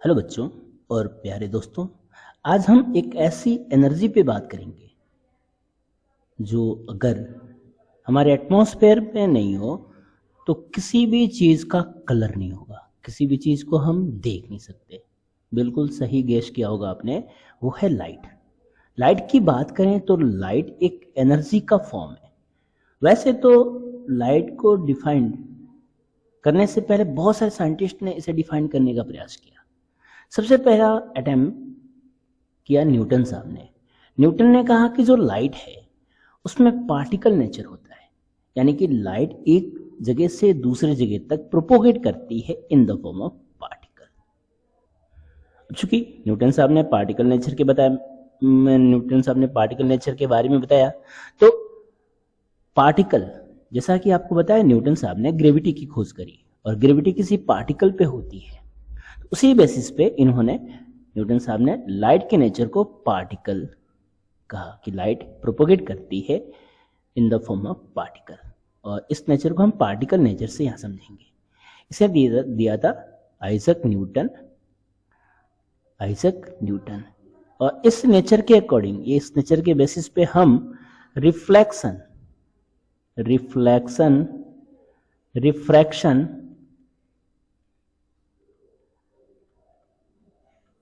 Hello बच्चों और प्यारे दोस्तों। आज हम एक ऐसी एनर्जी पे बात करेंगे जो अगर हमारे एटमॉस्फेयर में नहीं हो तो किसी भी चीज़ का कलर नहीं होगा, किसी भी चीज़ को हम देख नहीं सकते। बिल्कुल सही गेस किया होगा आपने, वो है लाइट। लाइट की बात करें तो लाइट एक एनर्जी का फॉर्म है। वैसे तो लाइट को डिफाइन करने से पहले बहुत सारे साइंटिस्ट ने इसे डिफाइन करने का प्रयास किया। सबसे पहला अटेम्प्ट किया न्यूटन साहब ने। न्यूटन ने कहा कि जो लाइट है उसमें पार्टिकल नेचर होता है, यानी कि लाइट एक जगह से दूसरे जगह तक प्रोपोगेट करती है in the form of particle. चूंकि न्यूटन साहब ने पार्टिकल नेचर के बारे में बताया, तो पार्टिकल, जैसा कि आपको बताया, न्यूटन साहब ने ग्रेविटी की खोज करी और ग्रेविटी किसी पार्टिकल पे होती है। उसी बेसिस पे न्यूटन साहब ने लाइट के नेचर को पार्टिकल कहा कि लाइट प्रोपोगेट करती है in the form of particle, और इस नेचर को हम पार्टिकल नेचर से यहाँ समझेंगे। इसे दिया था आइजक न्यूटन। और इस नेचर के अकॉर्डिंग, इस नेचर के बेसिस पे हम रिफ्रैक्शन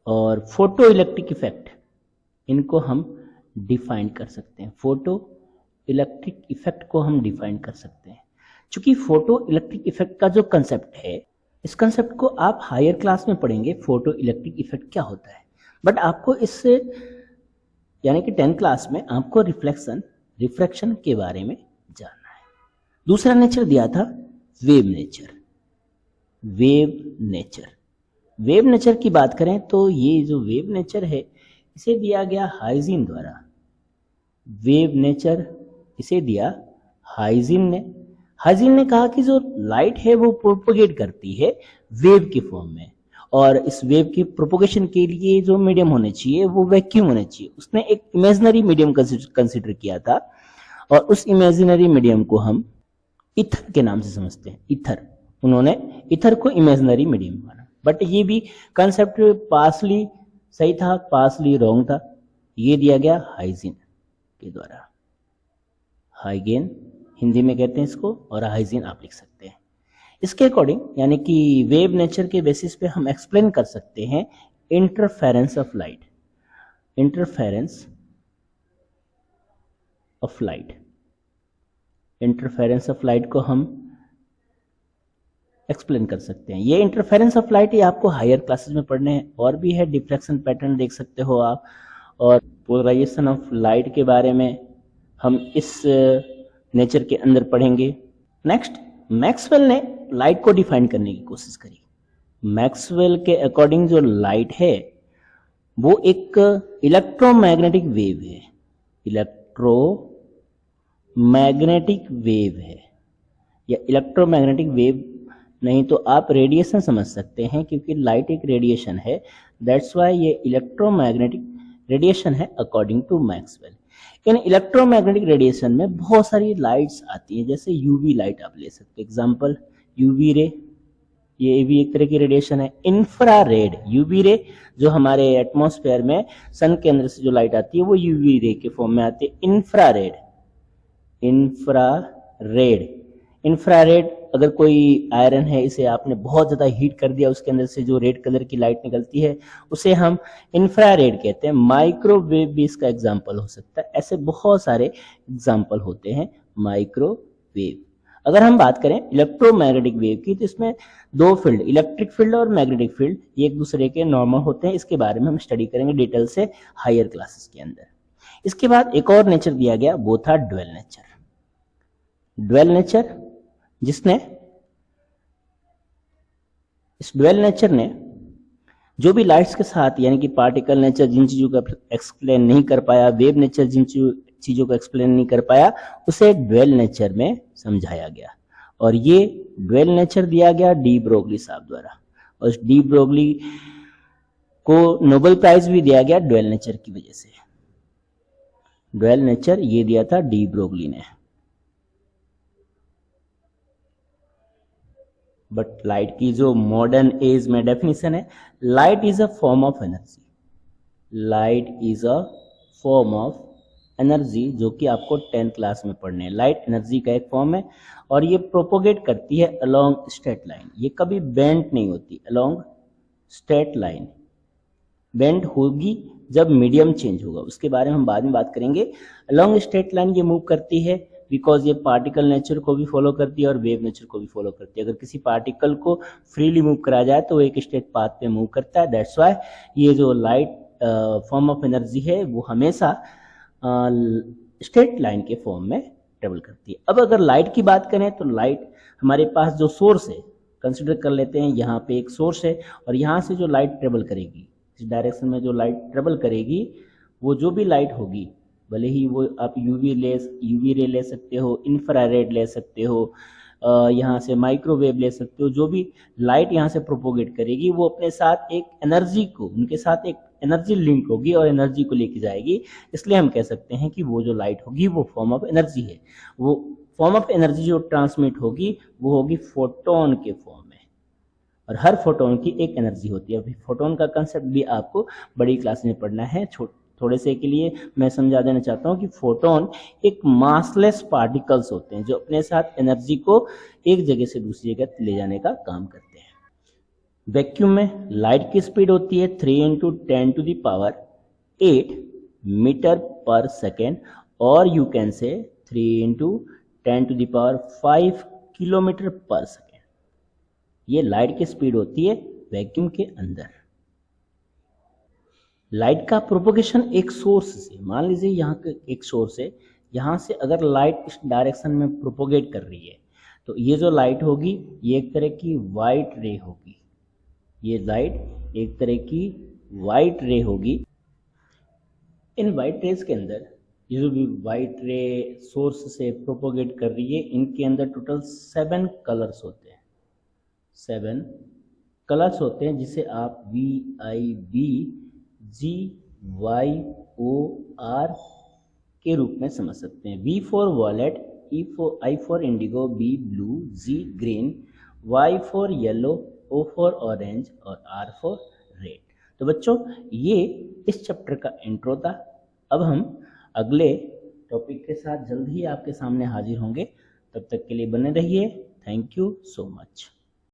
और फोटो इलेक्ट्रिक इफेक्ट, इनको हम डिफाइन कर सकते हैं। फोटो इलेक्ट्रिक इफेक्ट को हम डिफाइन कर सकते हैं। चूंकि फोटो इलेक्ट्रिक इफेक्ट का जो कंसेप्ट है, इस कंसेप्ट को आप हायर क्लास में पढ़ेंगे, फोटो इलेक्ट्रिक इफेक्ट क्या होता है। बट आपको इससे, यानी कि 10th क्लास में आपको रिफ्रैक्शन के बारे में जानना है। दूसरा नेचर दिया था वेव नेचर की बात करें तो ये जो वेव नेचर है, इसे दिया गया हाइजीन द्वारा। वेव नेचर इसे दिया हाइजीन ने कहा कि जो लाइट है वो प्रोपोगेट करती है वेव के फॉर्म में, और इस वेव की प्रोपोगेशन के लिए जो मीडियम होने चाहिए वो वैक्यूम होने चाहिए। उसने एक इमेजिनरी मीडियम कंसिडर किया था, और उस इमेजिनरी मीडियम को हम ईथर के नाम से समझते हैं। उन्होंने ईथर को इमेजिनरी मीडियम माना। बट ये भी कंसेप्ट पार्सली सही था, पार्सली रॉन्ग था। ये दिया गया हाइजीन के द्वारा। हाइगेन हिंदी में कहते हैं इसको, और हाइजीन आप लिख सकते हैं। इसके अकॉर्डिंग, यानी कि वेव नेचर के बेसिस पे हम एक्सप्लेन कर सकते हैं interference of light. Interference of light को हम एक्सप्लेन कर सकते हैं। ये इंटरफेरेंस ऑफ लाइट ये आपको हायर क्लासेस में पढ़ने हैं। और भी है, डिफ्रैक्शन पैटर्न देख सकते हो आप, और पोलराइजेशन ऑफ लाइट के बारे में हम इस नेचर के अंदर पढ़ेंगे। नेक्स्ट, मैक्सवेल ने लाइट को डिफाइन करने की कोशिश करी। मैक्सवेल के अकॉर्डिंग जो लाइट है वो एक इलेक्ट्रोमैग्नेटिक वेव है, या इलेक्ट्रोमैग्नेटिक वेव नहीं तो आप रेडिएशन समझ सकते हैं, क्योंकि लाइट एक रेडिएशन है। दैट्स वाई ये इलेक्ट्रोमैग्नेटिक रेडिएशन है अकॉर्डिंग टू मैक्सवेल। इन इलेक्ट्रोमैग्नेटिक रेडिएशन में बहुत सारी लाइट्स आती हैं, जैसे यूवी लाइट आप ले सकते हैं। एग्जांपल, यूवी रे, ये भी एक तरह की रेडिएशन है। इंफ्रारेड, यूवी रे जो हमारे एटमॉस्फेयर में सन के अंदर से जो लाइट आती है वो यूवी रे के फॉर्म में आती है। इंफ्रारेड अगर कोई आयरन है, इसे आपने बहुत ज्यादा हीट कर दिया, उसके अंदर से जो रेड कलर की लाइट निकलती है उसे हम इंफ्रारेड कहते हैं। माइक्रोवेव भी इसका एग्जांपल हो सकता है। ऐसे बहुत सारे एग्जांपल होते हैं माइक्रोवेव। अगर हम बात करें इलेक्ट्रोमैग्नेटिक वेव की, तो इसमें दो फील्ड, इलेक्ट्रिक फील्ड और मैग्नेटिक फील्ड, ये एक दूसरे के नॉर्मल होते हैं। इसके बारे में हम स्टडी करेंगे डिटेल से हायर क्लासेस के अंदर। इसके बाद एक और नेचर दिया गया, वो था ड्वेल नेचर, जिसने इस ड्वेल नेचर ने जो भी लाइट्स के साथ, यानी कि पार्टिकल नेचर जिन चीजों को एक्सप्लेन नहीं कर पाया, वेव नेचर जिन चीजों को एक्सप्लेन नहीं कर पाया, उसे ड्वेल नेचर में समझाया गया। और ये ड्वेल नेचर दिया गया डी ब्रोगली साहब द्वारा, और डी ब्रोगली को नोबेल प्राइज भी दिया गया ड्वेल नेचर की वजह से। ड्वेल नेचर ये दिया था डी ब्रोगली ने। बट लाइट की जो मॉडर्न एज में डेफिनेशन है, light is a form of energy, light is a form of energy, जो कि आपको 10th क्लास में पढ़ने हैं। लाइट एनर्जी का एक फॉर्म है और ये प्रोपोगेट करती है अलोंग स्ट्रेट लाइन, ये कभी बेंड नहीं होती, अलोंग स्ट्रेट लाइन। बेंड होगी जब मीडियम चेंज होगा, उसके बारे में हम बाद में बात करेंगे। अलोंग स्ट्रेट लाइन ये मूव करती है बिकॉज ये पार्टिकल नेचर को भी फॉलो करती है और वेव नेचर को भी फॉलो करती है। अगर किसी पार्टिकल को फ्रीली मूव कराया जाए तो वो एक स्ट्रेट पाथ पे मूव करता है। दैट्स वाई ये जो लाइट फॉर्म ऑफ एनर्जी है वो हमेशा स्ट्रेट लाइन के फॉर्म में ट्रेवल करती है। अब अगर लाइट की बात करें तो लाइट हमारे पास जो सोर्स है, कंसिडर कर लेते हैं यहाँ पे एक सोर्स है और यहाँ से जो लाइट ट्रेवल करेगी, इस डायरेक्शन में जो लाइट ट्रेवल करेगी, वो जो भी लाइट होगी, भले ही वो आप यूवी रे ले सकते हो, इंफ्रारेड ले सकते हो, यहाँ से माइक्रोवेव ले सकते हो, जो भी लाइट यहाँ से प्रोपोगेट करेगी वो अपने साथ एक एनर्जी को, उनके साथ एक एनर्जी लिंक होगी और एनर्जी को लेके जाएगी। इसलिए हम कह सकते हैं कि वो जो लाइट होगी वो फॉर्म ऑफ एनर्जी है। वो फॉर्म ऑफ एनर्जी जो ट्रांसमिट होगी वो होगी फोटोन के फॉर्म में, और हर फोटोन की एक एनर्जी होती है। अभी फोटोन का कंसेप्ट भी आपको बड़ी क्लास में पढ़ना है। थोड़े से के लिए मैं समझा देना चाहता हूँ कि फोटोन एक मासलेस पार्टिकल्स होते हैं जो अपने साथ एनर्जी को एक जगह से दूसरी जगह ले जाने का काम करते हैं। वैक्यूम में लाइट की स्पीड होती है 3 × 10⁸ मीटर पर सेकेंड, और यू कैन से 3 × 10⁵ किलोमीटर पर सेकेंड। ये लाइट की स्पीड होती है वैक्यूम के अंदर। लाइट का प्रोपोगेशन एक सोर्स से, मान लीजिए यहाँ का एक सोर्स है, यहाँ से अगर लाइट इस डायरेक्शन में प्रोपोगेट कर रही है तो ये जो लाइट होगी ये एक तरह की वाइट रे होगी, ये लाइट एक तरह की वाइट रे होगी। इन वाइट रेज के अंदर ये जो भी वाइट रे सोर्स से प्रोपोगेट कर रही है, इनके अंदर टोटल 7 कलर्स होते हैं, 7 कलर्स होते हैं, जिसे आप VIBGYOR के रूप में समझ सकते हैं। V for wallet, I for Indigo, B blue, G green, Y for yellow, O for orange और R फॉर रेड। तो बच्चों ये इस चैप्टर का इंट्रो था। अब हम अगले टॉपिक के साथ जल्द ही आपके सामने हाजिर होंगे। तब तक के लिए बने रहिए। Thank you so much.